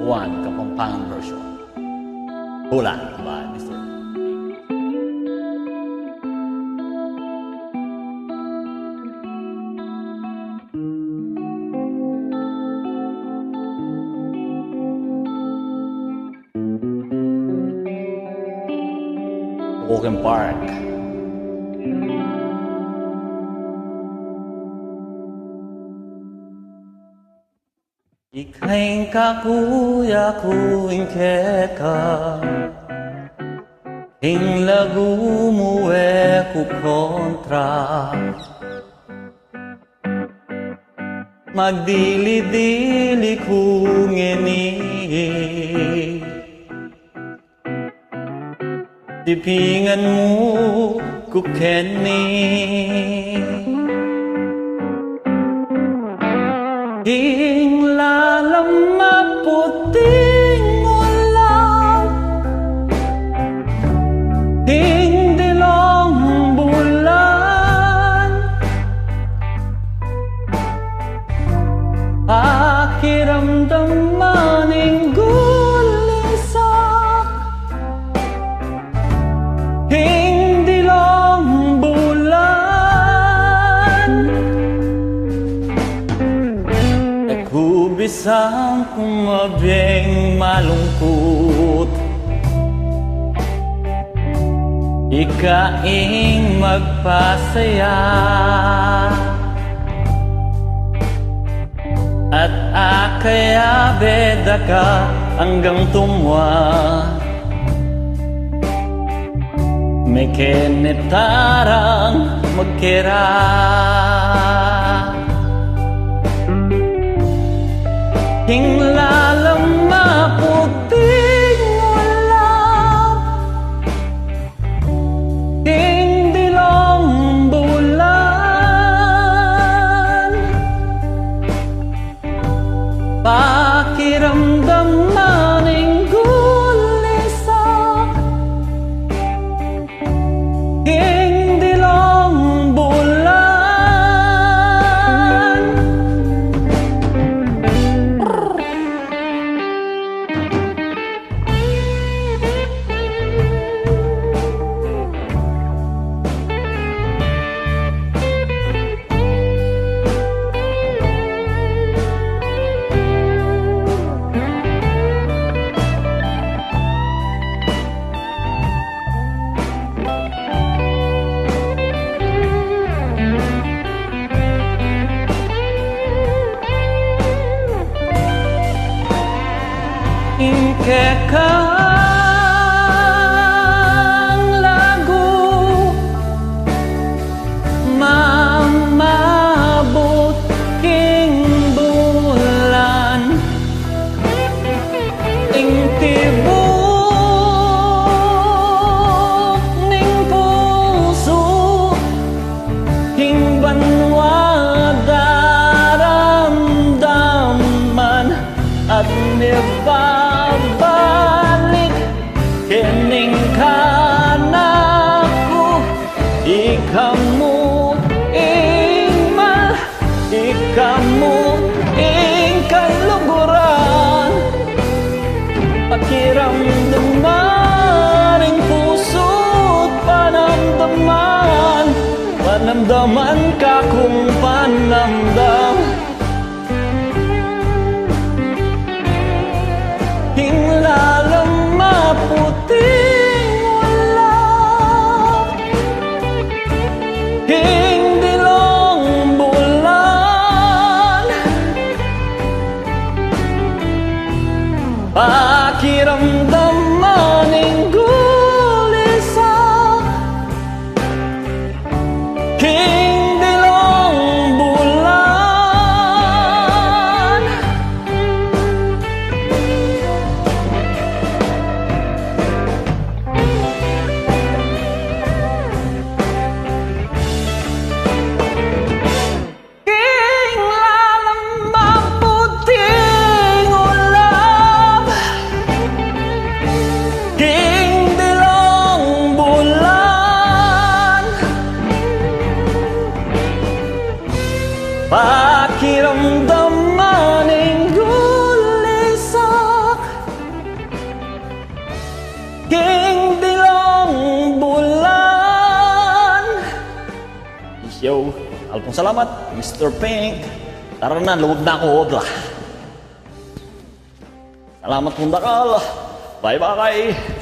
BUWAN Kapampangan version. BUWAN by Mr. Walking Park. Ika'y kakuya kuing keka Ing lagu muwe ku kontra Magdili-dili kung ini Dipingan mo ku keni Ing lalam maputing ulan Ing dilong bulan Pakiramdam maning gulisak Ing dilong bulan Bisang kumabing malungkot Ikaing magpasaya At akaya beda ka hanggang tumwa May kenitarang magkira Ing lalam maputing ulan Ing dilong bulan Pakiramdam maning gulisak Ing dilong bulan Kekang lagu mamabot king bulan ing tibok ning puso ing banwa daramdaman at nibabalik kening kanaku ikamu ingmal ikamu ing kaluguran pakiramdaman ing puso't panamdaman panamdaman ka kung panamdam Ing lalam maputing ulan Ing dilong bulan Pakiramdam maning gulisak Ing dilong bulan Alpong salamat, Mr. Pink. Tara na, luwag na ako, Odla. Salamat kong dakal. Bye-bye.